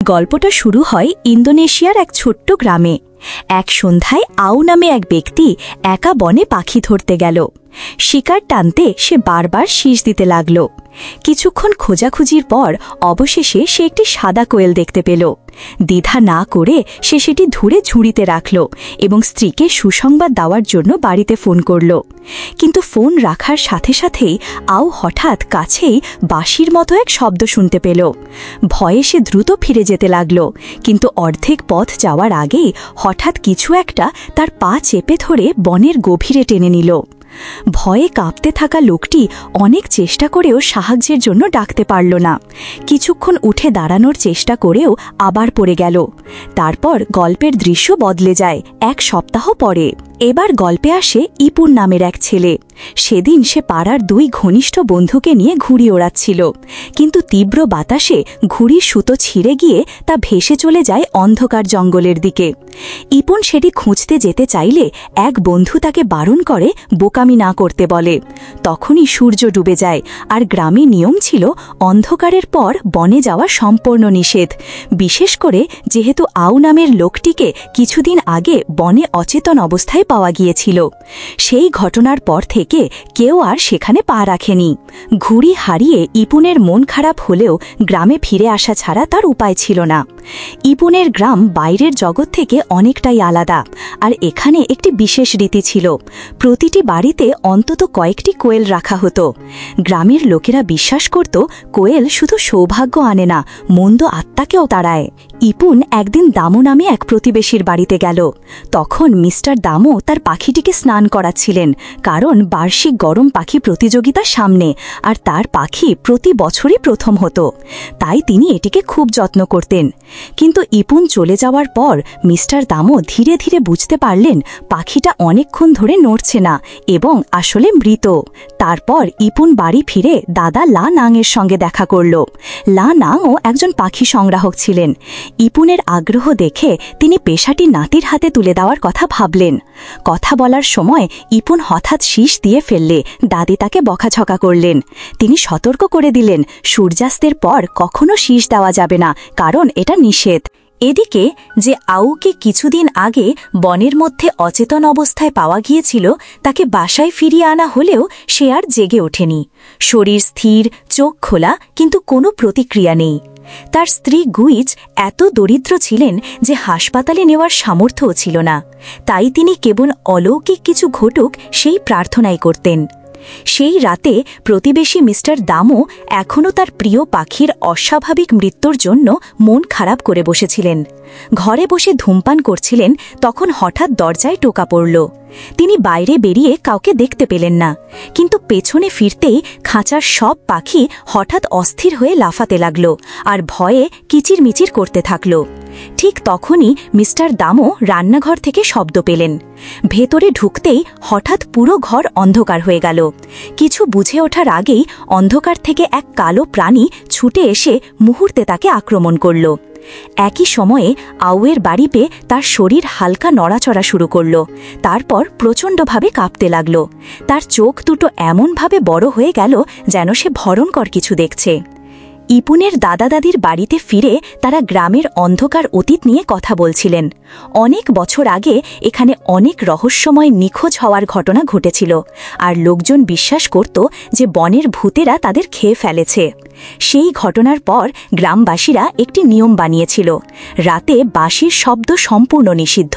গল্পটা শুরু হয় ইন্দোনেশিয়ার এক ছোট্ট গ্রামে। এক সন্ধ্যায় আউ নামে এক ব্যক্তি একা বনে পাখি ধরতে গেল। শিকার টানতে সে বারবার শীষ দিতে লাগল। কিছুক্ষণ খোঁজাখুঁজির পর অবশেষে সে একটি সাদা কোয়েল দেখতে পেল। দ্বিধা না করে সে সেটি ধরে ঝুড়িতে রাখল এবং স্ত্রীকে সুসংবাদ দেওয়ার জন্য বাড়িতে ফোন করল। কিন্তু ফোন রাখার সাথে সাথেই আউ হঠাৎ কাছেই বাঁশির মতো এক শব্দ শুনতে পেল। ভয়ে সে দ্রুত ফিরে যেতে লাগল, কিন্তু অর্ধেক পথ যাওয়ার আগেই হঠাৎ কিছু একটা তার পা চেপে ধরে বনের গভীরে টেনে নিল। ভয়ে কাঁপতে থাকা লোকটি অনেক চেষ্টা করেও সাহায্যের জন্য ডাকতে পারল না। কিছুক্ষণ উঠে দাঁড়ানোর চেষ্টা করেও আবার পড়ে গেল। তারপর গল্পের দৃশ্য বদলে যায় 1 সপ্তাহ পরে। এবার গল্পে আসে ইপুন নামের এক ছেলে। সেদিন সে পাড়ার 2 ঘনিষ্ঠ বন্ধুকে নিয়ে ঘুড়ি ওড়াচ্ছিল, কিন্তু তীব্র বাতাসে ঘুড়ির সুতো ছিঁড়ে গিয়ে তা ভেসে চলে যায় অন্ধকার জঙ্গলের দিকে। ইপুন সেটি খুঁজতে যেতে চাইলে এক বন্ধু তাকে বারণ করে বোকামি না করতে বলে। তখনই সূর্য ডুবে যায়, আর গ্রামে নিয়ম ছিল অন্ধকারের পর বনে যাওয়া সম্পূর্ণ নিষেধ, বিশেষ করে যেহেতু আউ নামের লোকটিকে কিছুদিন আগে বনে অচেতন অবস্থায় পাওয়া গিয়েছিল। সেই ঘটনার পর থেকে কেউ আর সেখানে পা রাখেনি। ঘুড়ি হারিয়ে ইপুনের মন খারাপ হলেও গ্রামে ফিরে আসা ছাড়া তার উপায় ছিল না। ইপুনের গ্রাম বাইরের জগৎ থেকে অনেকটাই আলাদা, আর এখানে একটি বিশেষ রীতি ছিল। প্রতিটি বাড়িতে অন্তত কয়েকটি কোয়েল রাখা হতো। গ্রামের লোকেরা বিশ্বাস করত কোয়েল শুধু সৌভাগ্য আনে না, মন্দ আত্মাকেও তাড়ায়। ইপুন একদিন দামু নামে এক প্রতিবেশীর বাড়িতে গেল। তখন মিস্টার দামু তার পাখিটিকে স্নান করাচ্ছিলেন, কারণ বার্ষিক গরম পাখি প্রতিযোগিতা সামনে, আর তার পাখি প্রতি বছরই প্রথম হতো। তাই তিনি এটিকে খুব যত্ন করতেন। কিন্তু ইপুন চলে যাওয়ার পর মিস্টার দামু ধীরে ধীরে বুঝতে পারলেন পাখিটা অনেকক্ষণ ধরে নড়ছে না এবং আসলে মৃত। তারপর ইপুন বাড়ি ফিরে দাদা লা নাংয়ের সঙ্গে দেখা করল। লা নাংও একজন পাখি সংগ্রাহক ছিলেন। ইপুনের আগ্রহ দেখে তিনি পেশাটি নাতির হাতে তুলে দেওয়ার কথা ভাবলেন। কথা বলার সময় ইপুন হঠাৎ শীষ দিয়ে ফেললে দাদি তাকে বকাঝকা করলেন। তিনি সতর্ক করে দিলেন সূর্যাস্তের পর কখনো শীষ দেওয়া যাবে না, কারণ এটা নিষেধ। এদিকে যে আউকে কিছুদিন আগে বনের মধ্যে অচেতন অবস্থায় পাওয়া গিয়েছিল, তাকে বাসায় ফিরিয়ে আনা হলেও সে আর জেগে ওঠেনি। শরীর স্থির, চোখ খোলা, কিন্তু কোনো প্রতিক্রিয়া নেই। তার স্ত্রী গুইজ এত দরিদ্র ছিলেন যে হাসপাতালে নেওয়ার সামর্থ্যও ছিল না। তাই তিনি কেবল অলৌকিক কিছু ঘটুক সেই প্রার্থনাই করতেন। সেই রাতে প্রতিবেশী মিস্টার দামু এখনও তার প্রিয় পাখির অস্বাভাবিক মৃত্যুর জন্য মন খারাপ করে বসেছিলেন। ঘরে বসে ধূমপান করছিলেন, তখন হঠাৎ দরজায় টোকা পড়ল। তিনি বাইরে বেরিয়ে কাউকে দেখতে পেলেন না, কিন্তু পেছনে ফিরতেই খাঁচার সব পাখি হঠাৎ অস্থির হয়ে লাফাতে লাগল আর ভয়ে কিচিরমিচির করতে থাকল। ঠিক তখনই মিস্টার দামু রান্নাঘর থেকে শব্দ পেলেন। ভেতরে ঢুকতেই হঠাৎ পুরো ঘর অন্ধকার হয়ে গেল। কিছু বুঝে ওঠার আগেই অন্ধকার থেকে এক কালো প্রাণী ছুটে এসে মুহূর্তে তাকে আক্রমণ করল। একই সময়ে আউয়ের বাড়ি পেয়ে তার শরীর হালকা নড়াচড়া শুরু করল। তারপর প্রচণ্ডভাবে কাঁপতে লাগল। তার চোখ দুটো এমনভাবে বড় হয়ে গেল যেন সে ভয়ঙ্কর কিছু দেখছে। ইপুনের দাদা দাদির বাড়িতে ফিরে তারা গ্রামের অন্ধকার অতীত নিয়ে কথা বলছিলেন। অনেক বছর আগে এখানে অনেক রহস্যময় নিখোঁজ হওয়ার ঘটনা ঘটেছিল, আর লোকজন বিশ্বাস করত যে বনের ভূতেরা তাদের খেয়ে ফেলেছে। সেই ঘটনার পর গ্রামবাসীরা একটি নিয়ম বানিয়েছিল, রাতে বাঁশির শব্দ সম্পূর্ণ নিষিদ্ধ,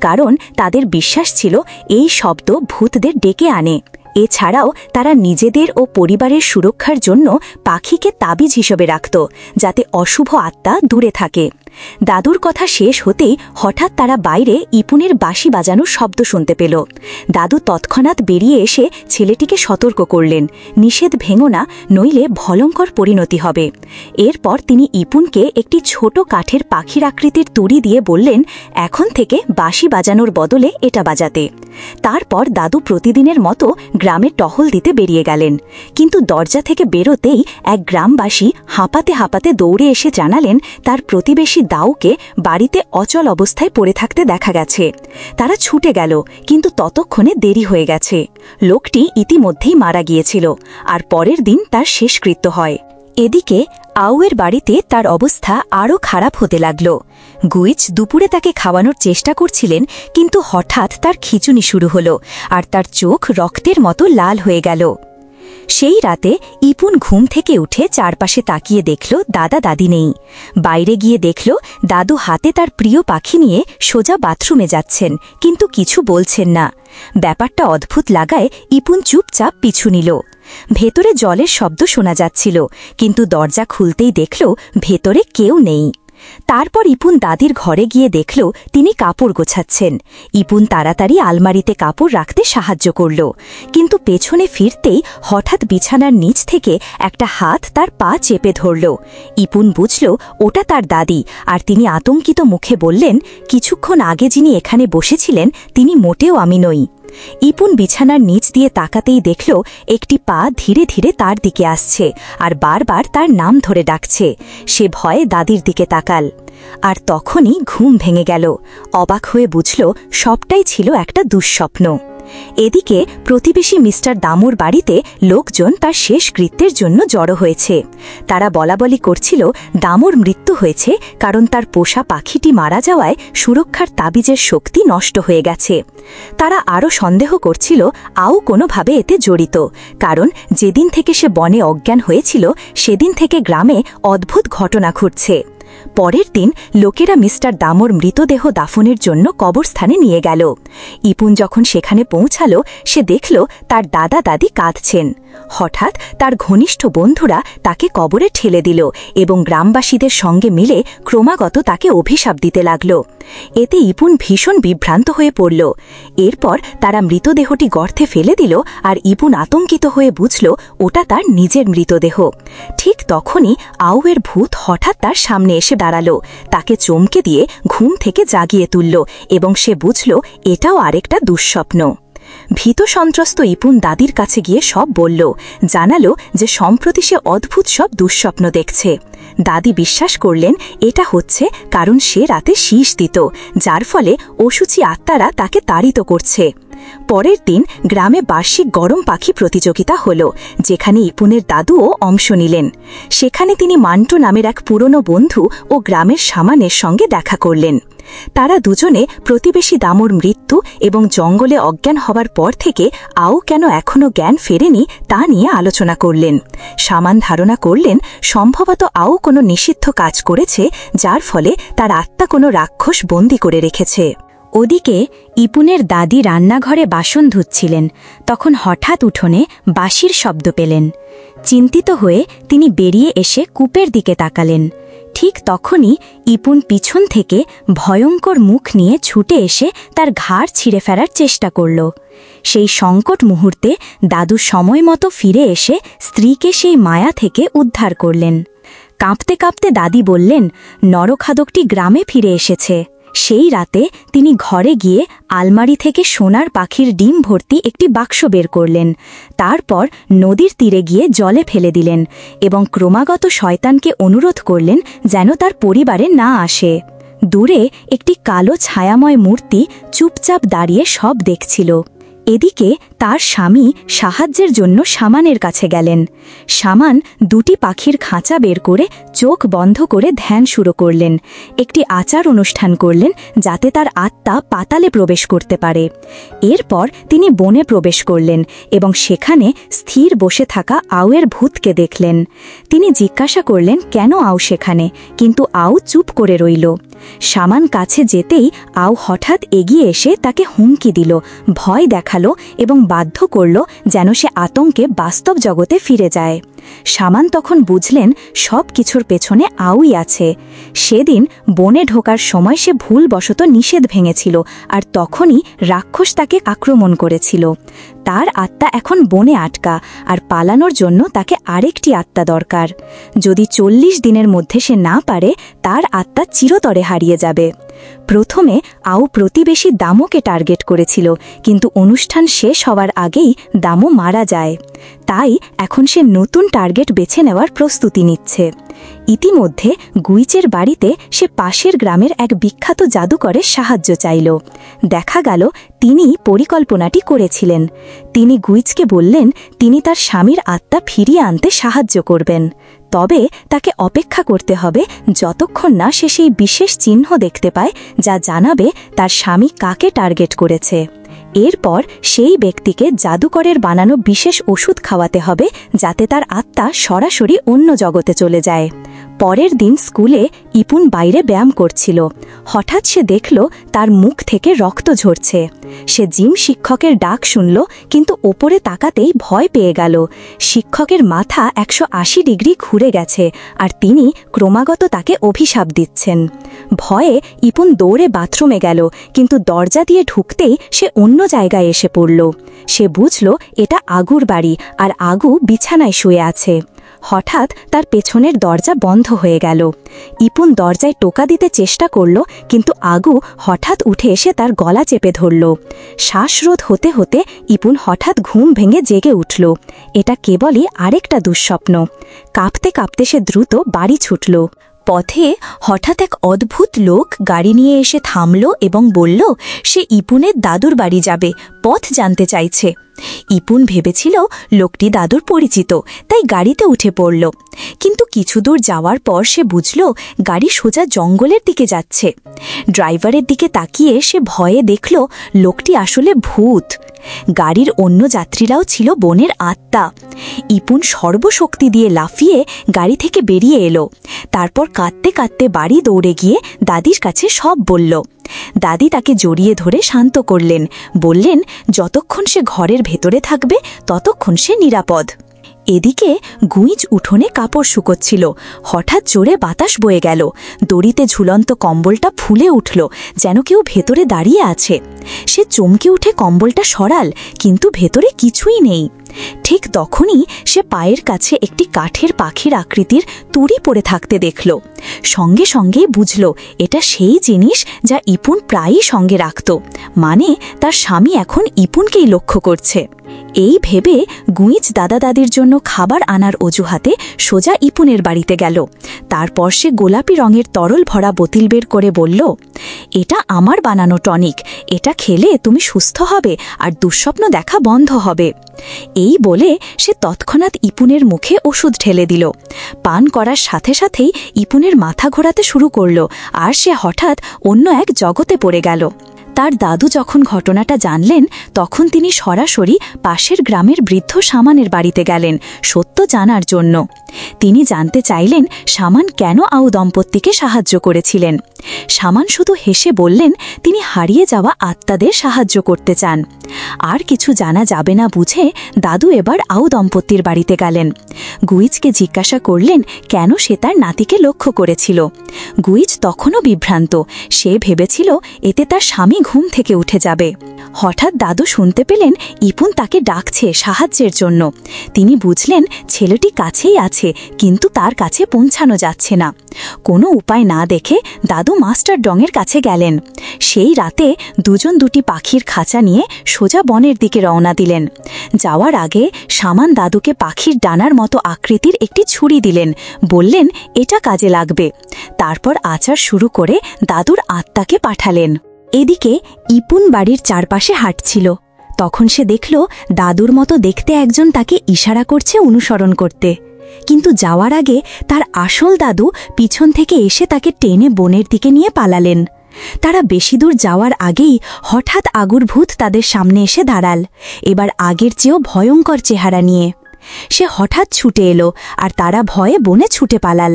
কারণ তাদের বিশ্বাস ছিল এই শব্দ ভূতদের ডেকে আনে। এছাড়াও তারা নিজেদের ও পরিবারের সুরক্ষার জন্য পাখিকে তাবিজ হিসেবে রাখত, যাতে অশুভ আত্মা দূরে থাকে। দাদুর কথা শেষ হতেই হঠাৎ তারা বাইরে ইপুনের বাঁশি বাজানোর শব্দ শুনতে পেল। দাদু তৎক্ষণাৎ বেরিয়ে এসে ছেলেটিকে সতর্ক করলেন, নিষেধ ভেঙো না, নইলে ভয়ঙ্কর পরিণতি হবে। এরপর তিনি ইপুনকে একটি ছোট কাঠের পাখির আকৃতির তুড়ি দিয়ে বললেন, এখন থেকে বাঁশি বাজানোর বদলে এটা বাজাতে। তারপর দাদু প্রতিদিনের মতো গ্রামে টহল দিতে বেরিয়ে গেলেন, কিন্তু দরজা থেকে বেরোতেই এক গ্রামবাসী হাঁপাতে হাঁপাতে দৌড়ে এসে জানালেন তার প্রতিবেশী দাউকে বাড়িতে অচল অবস্থায় পড়ে থাকতে দেখা গেছে। তারা ছুটে গেল, কিন্তু ততক্ষণে দেরি হয়ে গেছে। লোকটি ইতিমধ্যেই মারা গিয়েছিল, আর পরের দিন তার শেষকৃত্য হয়। এদিকে আউয়ের বাড়িতে তার অবস্থা আরও খারাপ হতে লাগল। গুইচ দুপুরে তাকে খাওয়ানোর চেষ্টা করছিলেন, কিন্তু হঠাৎ তার খিঁচুনি শুরু হল আর তার চোখ রক্তের মতো লাল হয়ে গেল। সেই রাতে ইপুন ঘুম থেকে উঠে চারপাশে তাকিয়ে দেখল দাদা দাদি নেই। বাইরে গিয়ে দেখল দাদু হাতে তার প্রিয় পাখি নিয়ে সোজা বাথরুমে যাচ্ছেন, কিন্তু কিছু বলছেন না। ব্যাপারটা অদ্ভুত লাগায় ইপুন চুপচাপ পিছু নিল। ভেতরে জলের শব্দ শোনা যাচ্ছিল, কিন্তু দরজা খুলতেই দেখল ভেতরে কেউ নেই। তারপর ইপুন দাদির ঘরে গিয়ে দেখল তিনি কাপড় গোছাচ্ছেন। ইপুন তাড়াতাড়ি আলমারিতে কাপড় রাখতে সাহায্য করল, কিন্তু পেছনে ফিরতেই হঠাৎ বিছানার নিচ থেকে একটা হাত তার পা চেপে ধরল। ইপুন বুঝল ওটা তার দাদি, আর তিনি আতঙ্কিত মুখে বললেন, কিছুক্ষণ আগে যিনি এখানে বসেছিলেন তিনি মোটেও আমি নই। ইপুন বিছানার নিচ দিয়ে তাকাতেই দেখল একটি পা ধীরে ধীরে তার দিকে আসছে আর বারবার তার নাম ধরে ডাকছে। সে ভয়ে দাদির দিকে তাকাল, আর তখনই ঘুম ভেঙে গেল। অবাক হয়ে বুঝল সবটাই ছিল একটা দুঃস্বপ্ন। এদিকে প্রতিবেশী মিস্টার দামুর বাড়িতে লোকজন তার শেষকৃত্যের জন্য জড়ো হয়েছে। তারা বলাবলি করছিল দামুর মৃত্যু হয়েছে কারণ তার পোষা পাখিটি মারা যাওয়ায় সুরক্ষার তাবিজের শক্তি নষ্ট হয়ে গেছে। তারা আরও সন্দেহ করছিল আউ কোনোভাবে এতে জড়িত, কারণ যেদিন থেকে সে বনে অজ্ঞান হয়েছিল সেদিন থেকে গ্রামে অদ্ভুত ঘটনা ঘটছে। পরের দিন লোকেরা মিস্টার দামোর মৃতদেহ দাফনের জন্য কবরস্থানে নিয়ে গেল। ইপুন যখন সেখানে পৌঁছাল সে দেখল তার দাদা দাদি কাঁদছেন। হঠাৎ তার ঘনিষ্ঠ বন্ধুরা তাকে কবরে ঠেলে দিল এবং গ্রামবাসীদের সঙ্গে মিলে ক্রমাগত তাকে অভিশাপ দিতে লাগল। এতে ইপুন ভীষণ বিভ্রান্ত হয়ে পড়ল। এরপর তারা মৃতদেহটি গর্তে ফেলে দিল, আর ইপুন আতঙ্কিত হয়ে বুঝল ওটা তার নিজের মৃতদেহ। ঠিক তখনই আউয়ের ভূত হঠাৎ তার সামনে এসে দাঁড়াল, তাকে চমকে দিয়ে ঘুম থেকে জাগিয়ে তুলল এবং সে বুঝল এটাও আরেকটা দুঃস্বপ্ন। ভীত সন্ত্রস্ত ইপুন দাদির কাছে গিয়ে সব বলল, জানালো যে সম্প্রতি সে অদ্ভুত সব দুঃস্বপ্ন দেখছে। দাদি বিশ্বাস করলেন এটা হচ্ছে কারণ সে রাতে শীষ দিত, যার ফলে অশুচি আত্মারা তাকে তাড়িত করছে। পরের দিন গ্রামে বার্ষিক গরম পাখি প্রতিযোগিতা হল, যেখানে ইপুনের দাদুও অংশ নিলেন। সেখানে তিনি মান্টো নামের এক পুরনো বন্ধু ও গ্রামের সামানের সঙ্গে দেখা করলেন। তারা দুজনে প্রতিবেশী দামোর মৃত্যু এবং জঙ্গলে অজ্ঞান হবার পর থেকে আউ কেন এখনও জ্ঞান ফেরেনি তা নিয়ে আলোচনা করলেন। সামান ধারণা করলেন সম্ভবত আউ কোনো নিষিদ্ধ কাজ করেছে, যার ফলে তার আত্মা কোনো রাক্ষস বন্দী করে রেখেছে। ওদিকে ইপুনের দাদি রান্নাঘরে বাসন ধুচ্ছিলেন, তখন হঠাৎ উঠোনে বাঁশির শব্দ পেলেন। চিন্তিত হয়ে তিনি বেরিয়ে এসে কূপের দিকে তাকালেন। ঠিক তখনই ইপুন পিছন থেকে ভয়ঙ্কর মুখ নিয়ে ছুটে এসে তার ঘাড় ছিঁড়ে ফেলার চেষ্টা করল। সেই সংকট মুহূর্তে দাদু সময় মতো ফিরে এসে স্ত্রীকে সেই মায়া থেকে উদ্ধার করলেন। কাঁপতে কাঁপতে দাদি বললেন, নরখাদকটি গ্রামে ফিরে এসেছে। সেই রাতে তিনি ঘরে গিয়ে আলমারি থেকে সোনার পাখির ডিম ভর্তি একটি বাক্স বের করলেন। তারপর নদীর তীরে গিয়ে জলে ফেলে দিলেন এবং ক্রমাগত শয়তানকে অনুরোধ করলেন যেন তার পরিবারে না আসে। দূরে একটি কালো ছায়াময় মূর্তি চুপচাপ দাঁড়িয়ে সব দেখছিল। এদিকে তার স্বামী সাহায্যের জন্য সামানের কাছে গেলেন। সামান দুটি পাখির খাঁচা বের করে চোখ বন্ধ করে ধ্যান শুরু করলেন। একটি আচার অনুষ্ঠান করলেন যাতে তার আত্মা পাতালে প্রবেশ করতে পারে। এরপর তিনি বনে প্রবেশ করলেন এবং সেখানে স্থির বসে থাকা আউয়ের ভূতকে দেখলেন। তিনি জিজ্ঞাসা করলেন কেন আউ সেখানে, কিন্তু আউ চুপ করে রইল। সামান কাছে যেতেই আউ হঠাৎ এগিয়ে এসে তাকে হুমকি দিল, ভয় দেখালো এবং বাধ্য করল যেন সে আতঙ্কে বাস্তব জগতে ফিরে যায়। সামান তখন বুঝলেন সব কিছুর পেছনে আউই আছে। সেদিন বনে ঢোকার সময় সে ভুলবশত নিষেধ ভেঙেছিল, আর তখনই রাক্ষস তাকে আক্রমণ করেছিল। তার আত্মা এখন বনে আটকা, আর পালানোর জন্য তাকে আরেকটি আত্মা দরকার। যদি 40 দিনের মধ্যে সে না পারে, তার আত্মা চিরতরে হারিয়ে যাবে। প্রথমে আউ প্রতিবেশী দামোকে টার্গেট করেছিল, কিন্তু অনুষ্ঠান শেষ হওয়ার আগেই দামো মারা যায়। তাই এখন সে নতুন টার্গেট বেছে নেওয়ার প্রস্তুতি নিচ্ছে। ইতিমধ্যে গুইচের বাড়িতে সে পাশের গ্রামের এক বিখ্যাত জাদুকরের সাহায্য চাইল। দেখা গেল তিনি পরিকল্পনাটি করেছিলেন। তিনি গুইচকে বললেন তিনি তার স্বামীর আত্মা ফিরিয়ে আনতে সাহায্য করবেন। তবে তাকে অপেক্ষা করতে হবে যতক্ষণ না সে সেই বিশেষ চিহ্ন দেখতে পায় যা জানাবে তার স্বামী কাকে টার্গেট করেছে। এরপর সেই ব্যক্তিকে জাদুকরের বানানো বিশেষ ওষুধ খাওয়াতে হবে যাতে তার আত্মা সরাসরি অন্য জগতে চলে যায়। পরের দিন স্কুলে ইপুন বাইরে ব্যায়াম করছিল। হঠাৎ সে দেখল তার মুখ থেকে রক্ত ঝরছে। সে জিম শিক্ষকের ডাক শুনল, কিন্তু ওপরে তাকাতেই ভয় পেয়ে গেল। শিক্ষকের মাথা 180 ডিগ্রি ঘুরে গেছে আর তিনি ক্রমাগত তাকে অভিশাপ দিচ্ছেন। ভয়ে ইপুন দৌড়ে বাথরুমে গেল, কিন্তু দরজা দিয়ে ঢুকতেই সে অন্য জায়গায় এসে পড়ল। সে বুঝল এটা আগুর বাড়ি আর আগু বিছানায় শুয়ে আছে। হঠাৎ তার পেছনের দরজা বন্ধ হয়ে গেল। ইপুন দরজায় টোকা দিতে চেষ্টা করল, কিন্তু আগু হঠাৎ উঠে এসে তার গলা চেপে ধরল। শ্বাসরোধ হতে হতে ইপুন হঠাৎ ঘুম ভেঙে জেগে উঠল। এটা কেবলই আরেকটা দুঃস্বপ্ন। কাঁপতে কাঁপতে সে দ্রুত বাড়ি ছুটল। পথে হঠাৎ এক অদ্ভুত লোক গাড়ি নিয়ে এসে থামল এবং বলল সে ইপুনের দাদুর বাড়ি যাবে, পথ জানতে চাইছে। ইপুন ভেবেছিল লোকটি দাদুর পরিচিত, তাই গাড়িতে উঠে পড়ল। কিন্তু কিছু দূর যাওয়ার পর সে বুঝল গাড়ি সোজা জঙ্গলের দিকে যাচ্ছে। ড্রাইভারের দিকে তাকিয়ে সে ভয়ে দেখল লোকটি আসলে ভূত। গাড়ির অন্য যাত্রীরাও ছিল বনের আত্মা। ইপুন সর্বশক্তি দিয়ে লাফিয়ে গাড়ি থেকে বেরিয়ে এলো। তারপর কাঁদতে কাঁদতে বাড়ি দৌড়ে গিয়ে দাদির কাছে সব বলল। দাদি তাকে জড়িয়ে ধরে শান্ত করলেন, বললেন যতক্ষণ সে ঘরের ভেতরে থাকবে ততক্ষণ সে নিরাপদ। এদিকে গুইজ উঠোনে কাপড় শুকোচ্ছিল। হঠাৎ জোরে বাতাস বয়ে গেল। দড়িতে ঝুলন্ত কম্বলটা ফুলে উঠল, যেন কেউ ভেতরে দাঁড়িয়ে আছে। সে চমকে উঠে কম্বলটা সরাল, কিন্তু ভেতরে কিছুই নেই। ঠিক তখনই সে পায়ের কাছে একটি কাঠের পাখির আকৃতির তুড়ি পড়ে থাকতে দেখল। সঙ্গে সঙ্গেই বুঝল এটা সেই জিনিস যা ইপুন প্রায়ই সঙ্গে রাখত, মানে তার স্বামী এখন ইপুনকেই লক্ষ্য করছে। এই ভেবে গুইজ দাদা দাদির জন্য খাবার আনার অজুহাতে সোজা ইপুনের বাড়িতে গেল। তারপর সে গোলাপি রঙের তরল ভরা বোতল বের করে বলল, এটা আমার বানানো টনিক, এটা খেলে তুমি সুস্থ হবে আর দুঃস্বপ্ন দেখা বন্ধ হবে। এই বলে সে তৎক্ষণাৎ ইপুনের মুখে ওষুধ ঢেলে দিল। পান করার সাথে সাথেই ইপুনের মাথা ঘোরাতে শুরু করল আর সে হঠাৎ অন্য এক জগতে পড়ে গেল। তার দাদু যখন ঘটনাটা জানলেন তখন তিনি সরাসরি পাশের গ্রামের বৃদ্ধ সামানের বাড়িতে গেলেন সত্য জানার জন্য। তিনি জানতে চাইলেন সামান কেন আউ দম্পতিকে সাহায্য করেছিলেন। সামান শুধু হেসে বললেন তিনি হারিয়ে যাওয়া আত্মাদের সাহায্য করতে চান। আর কিছু জানা যাবে না বুঝে দাদু এবার আউ দম্পতির বাড়িতে গেলেন। গুইজকে জিজ্ঞাসা করলেন কেন সে তার নাতিকে লক্ষ্য করেছিল। গুইজ তখনও বিভ্রান্ত। সে ভেবেছিল এতে তার স্বামী ঘুম থেকে উঠে যাবে। হঠাৎ দাদু শুনতে পেলেন ইপুন তাকে ডাকছে সাহায্যের জন্য। তিনি বুঝলেন ছেলেটি কাছেই আছে, কিন্তু তার কাছে পৌঁছানো যাচ্ছে না। কোনো উপায় না দেখে দাদু মাস্টার ডংয়ের কাছে গেলেন। সেই রাতে দুজন দুটি পাখির খাঁচা নিয়ে সোজা বনের দিকে রওনা দিলেন। যাওয়ার আগে সামান দাদুকে পাখির ডানার মতো আকৃতির একটি ছুরি দিলেন, বললেন এটা কাজে লাগবে। তারপর আচার শুরু করে দাদুর আত্মাকে পাঠালেন। এদিকে ইপুন বাড়ির চারপাশে হাঁটছিল। তখন সে দেখল দাদুর মতো দেখতে একজন তাকে ইশারা করছে অনুসরণ করতে। কিন্তু যাওয়ার আগে তার আসল দাদু পিছন থেকে এসে তাকে টেনে বনের দিকে নিয়ে পালালেন। তারা বেশি দূর যাওয়ার আগেই হঠাৎ আগুর ভূত তাদের সামনে এসে দাঁড়াল, এবার আগের চেয়েও ভয়ঙ্কর চেহারা নিয়ে। সে হঠাৎ ছুটে এলো আর তারা ভয়ে বনে ছুটে পালাল।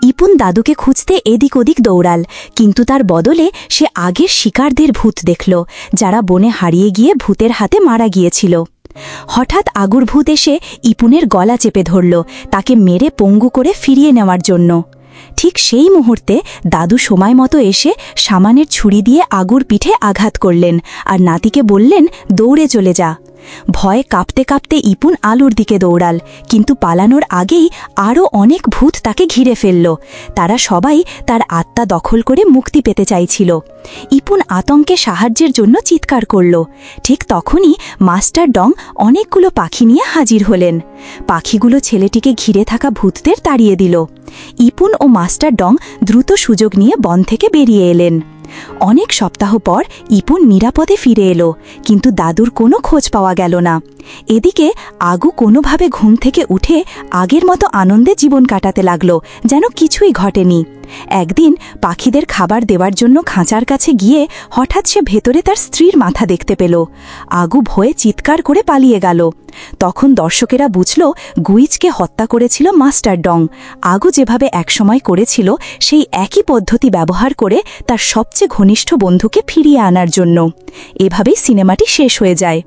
ইপুন দাদুকে খুঁজতে এদিক ওদিক দৌড়াল, কিন্তু তার বদলে সে আগের শিকারদের ভূত দেখল, যারা বনে হারিয়ে গিয়ে ভূতের হাতে মারা গিয়েছিল। হঠাৎ আগুর ভূত এসে ইপুনের গলা চেপে ধরল, তাকে মেরে পঙ্গু করে ফিরিয়ে নেওয়ার জন্য। ঠিক সেই মুহূর্তে দাদু সময় মতো এসে সামানের ছুরি দিয়ে আগুর পিঠে আঘাত করলেন আর নাতিকে বললেন দৌড়ে চলে যা। ভয়ে কাঁপতে কাঁপতে ইপুন আলুর দিকে দৌড়াল, কিন্তু পালানোর আগেই আরও অনেক ভূত তাকে ঘিরে ফেলল। তারা সবাই তার আত্মা দখল করে মুক্তি পেতে চাইছিল। ইপুন আতঙ্কে সাহায্যের জন্য চিৎকার করল। ঠিক তখনই মাস্টার ডং অনেকগুলো পাখি নিয়ে হাজির হলেন। পাখিগুলো ছেলেটিকে ঘিরে থাকা ভূতদের তাড়িয়ে দিল। ইপুন ও মাস্টার ডং দ্রুত সুযোগ নিয়ে বন থেকে বেরিয়ে এলেন। অনেক সপ্তাহ পর ইপুন নিরাপদে ফিরে এলো, কিন্তু দাদুর কোনো খোঁজ পাওয়া গেল না। এদিকে আগু কোনোভাবে ঘুম থেকে উঠে আগের মতো আনন্দে জীবন কাটাতে লাগলো, যেন কিছুই ঘটেনি। একদিন পাখিদের খাবার দেওয়ার জন্য খাঁচার কাছে গিয়ে হঠাৎ সে ভেতরে তার স্ত্রীর মাথা দেখতে পেল। আগু ভয়ে চিৎকার করে পালিয়ে গেল। তখন দর্শকেরা বুঝল গুইজকে হত্যা করেছিল মাস্টার ডং। আগু যেভাবে একসময় করেছিল সেই একই পদ্ধতি ব্যবহার করে তার সবচেয়ে ঘনিষ্ঠ বন্ধুকে ফিরিয়ে আনার জন্য। এভাবেই সিনেমাটি শেষ হয়ে যায়।